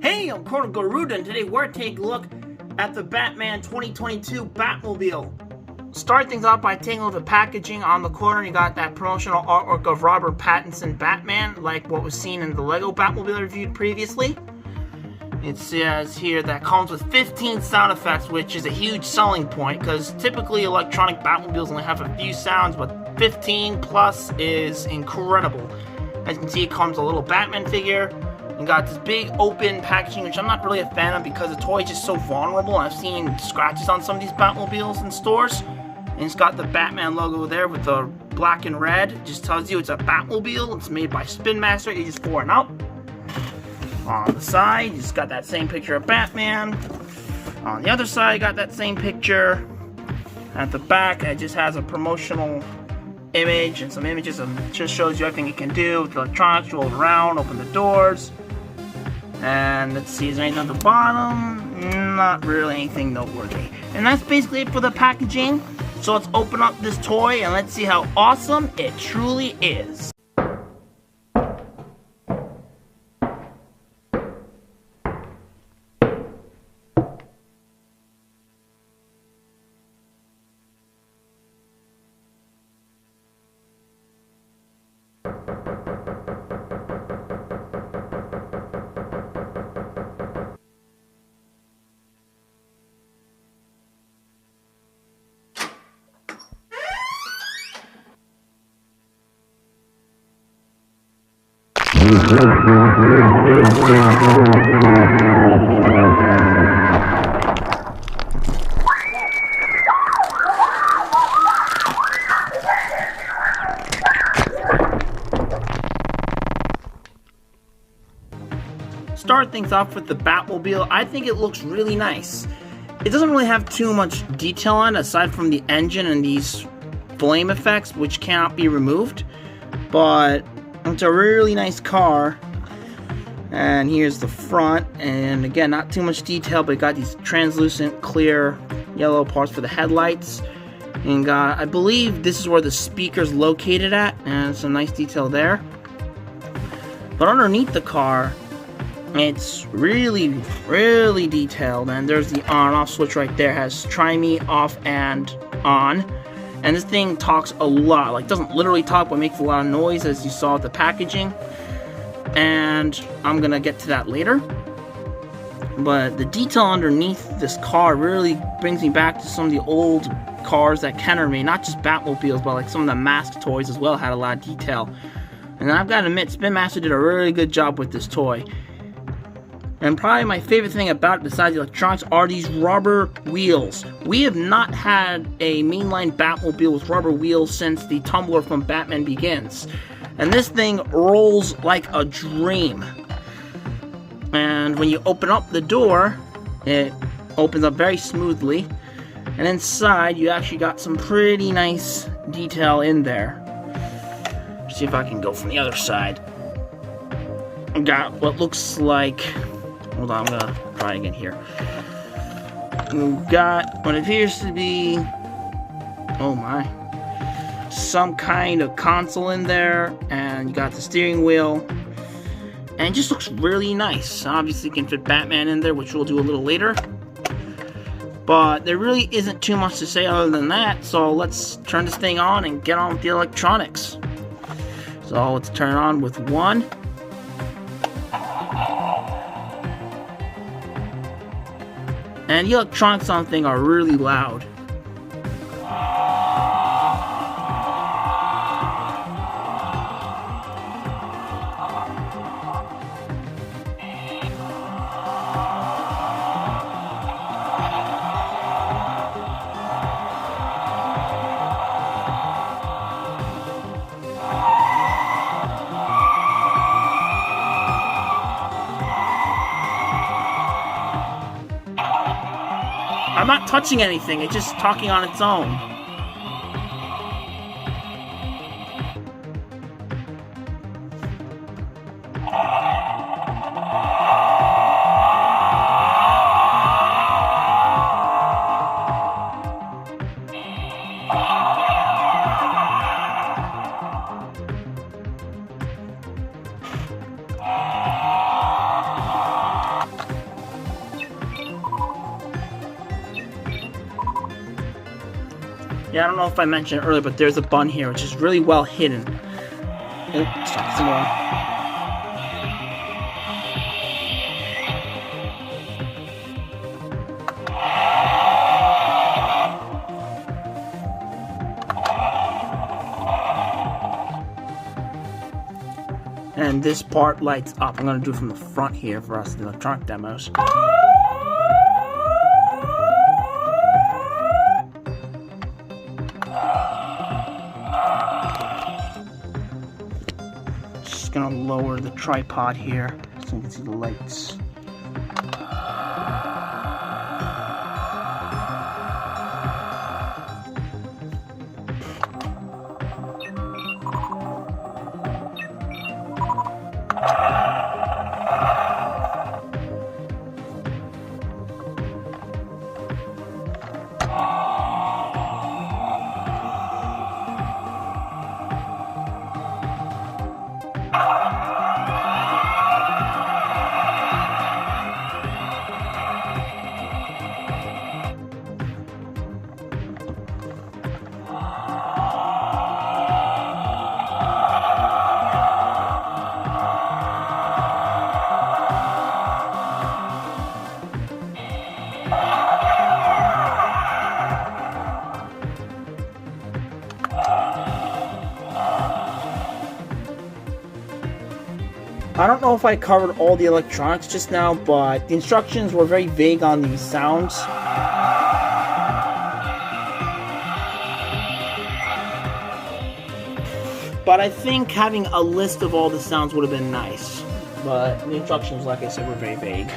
Hey, I'm Colonel Garuda, and today we're taking a look at the Batman 2022 Batmobile. Start things off by taking a look at the packaging. On the corner, you got that promotional artwork of Robert Pattinson Batman, like what was seen in the Lego Batmobile reviewed previously. It says here that comes with 15 sound effects, which is a huge selling point, because typically electronic Batmobiles only have a few sounds, but 15 plus is incredible. As you can see, it comes with a little Batman figure. You got this big open packaging, which I'm not really a fan of because the toy is just so vulnerable. I've seen scratches on some of these Batmobiles in stores. And it's got the Batman logo there with the black and red. It just tells you it's a Batmobile. It's made by Spin Master, ages 4 and up. On the side, you just got that same picture of Batman. On the other side, you got that same picture. At the back, it just has a promotional image and some images, and it just shows you everything it can do with the electronics. Roll it around, open the doors. And let's see, is there anything at the bottom? Not really anything noteworthy. And that's basically it for the packaging. So let's open up this toy and let's see how awesome it truly is. Start things off with the Batmobile. I think it looks really nice. It doesn't really have too much detail on it aside from the engine and these flame effects, which cannot be removed, but it's a really nice car. And here's the front, and again, not too much detail, but it got these translucent clear yellow parts for the headlights, and got, I believe this is where the speaker's located at, and some nice detail there. But underneath the car, it's really detailed, and there's the on-off switch right there. It has try me, off, and on. And this thing talks a lot. Like, doesn't literally talk, but makes a lot of noise, as you saw with the packaging. And I'm gonna get to that later. But the detail underneath this car really brings me back to some of the old cars that Kenner made. Not just Batmobiles, but like some of the mask toys as well had a lot of detail. And I've got to admit, Spin Master did a really good job with this toy. And probably my favorite thing about it, besides the electronics, are these rubber wheels. We have not had a mainline Batmobile with rubber wheels since the tumbler from Batman Begins. And this thing rolls like a dream. And when you open up the door, it opens up very smoothly. And inside, you actually got some pretty nice detail in there. Let's see if I can go from the other side. Got what looks like... Hold on, I'm gonna try again here. We've got what appears to be... Oh my. Some kind of console in there, and you got the steering wheel. And it just looks really nice. Obviously, you can fit Batman in there, which we'll do a little later. But there really isn't too much to say other than that, so let's turn this thing on and get on with the electronics. So let's turn it on with one. And the electronics on the thing are really loud. I'm not touching anything, it's just talking on its own. Yeah, I don't know if I mentioned it earlier, but there's a bun here, which is really well hidden. Oops, stop some more. And this part lights up. I'm going to do it from the front here for us, the electronic demos. Just going to lower the tripod here so you can see the lights. I don't know if I covered all the electronics just now, but the instructions were very vague on these sounds. But I think having a list of all the sounds would have been nice. But the instructions, like I said, were very vague.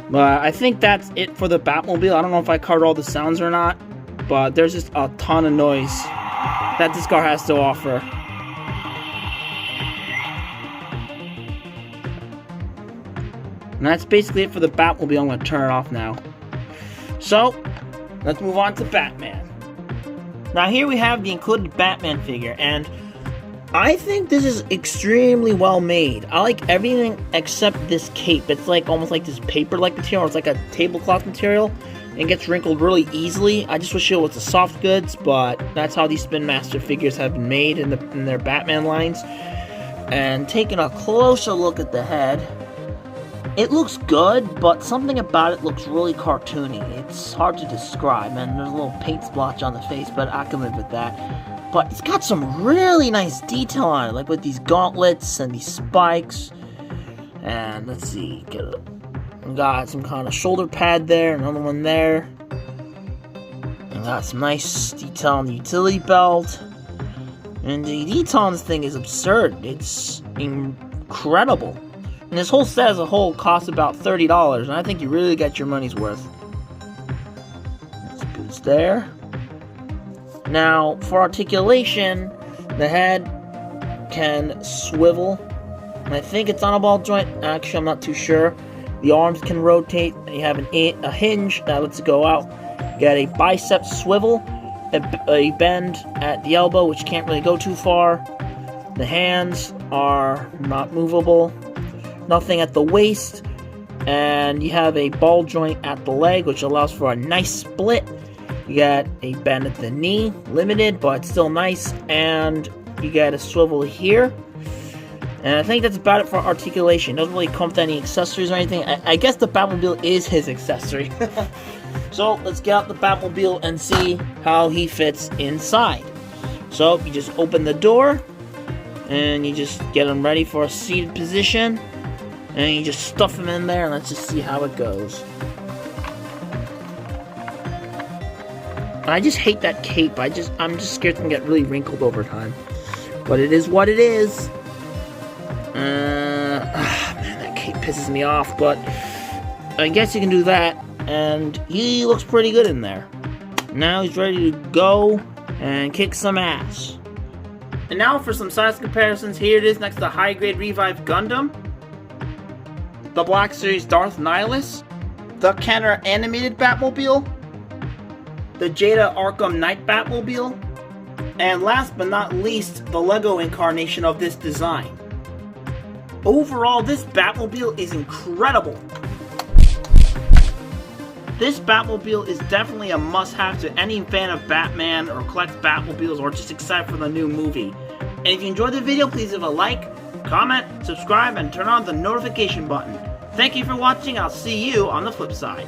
But I think that's it for the Batmobile. I don't know if I covered all the sounds or not, but there's just a ton of noise that this car has to offer. And that's basically it for the Batmobile. I'm going to turn it off now. So, let's move on to Batman. Now here we have the included Batman figure, and I think this is extremely well made. I like everything except this cape. It's like almost like this paper-like material. It's like a tablecloth material. And gets wrinkled really easily. I just wish it was the soft goods, but that's how these Spin Master figures have been made in their Batman lines. And taking a closer look at the head, it looks good, but something about it looks really cartoony. It's hard to describe, and there's a little paint splotch on the face, but I can live with that. But it's got some really nice detail on it, like with these gauntlets and these spikes. And let's see, got some kind of shoulder pad there, another one there. And got some nice detail on the utility belt. And the detail on this thing is absurd. It's incredible. And this whole set as a whole costs about $30, and I think you really get your money's worth. That's boots there. Now, for articulation, the head can swivel. And I think it's on a ball joint. Actually, I'm not too sure. The arms can rotate, and you have a hinge that lets it go out. You got a bicep swivel, a bend at the elbow, which can't really go too far. The hands are not movable. Nothing at the waist. And you have a ball joint at the leg, which allows for a nice split. You got a bend at the knee, limited, but still nice. And you got a swivel here. And I think that's about it for articulation. It doesn't really come with any accessories or anything. I guess the Batmobile is his accessory. So let's get out the Batmobile and see how he fits inside. So you just open the door, and you just get him ready for a seated position, and you just stuff him in there, and let's just see how it goes. I just hate that cape. I'm just scared it's gonna get really wrinkled over time. But it is what it is. Man, that cape pisses me off, but I guess you can do that, and he looks pretty good in there. Now he's ready to go and kick some ass. And now for some size comparisons, here it is next to High Grade Revive Gundam, the Black Series Darth Nihilus, the Kenner Animated Batmobile, the Jada Arkham Knight Batmobile, and last but not least, the Lego incarnation of this design. Overall, this Batmobile is incredible. This Batmobile is definitely a must-have to any fan of Batman or collects Batmobiles or just excited for the new movie. And if you enjoyed the video, please leave a like, comment, subscribe, and turn on the notification button. Thank you for watching. I'll see you on the flip side.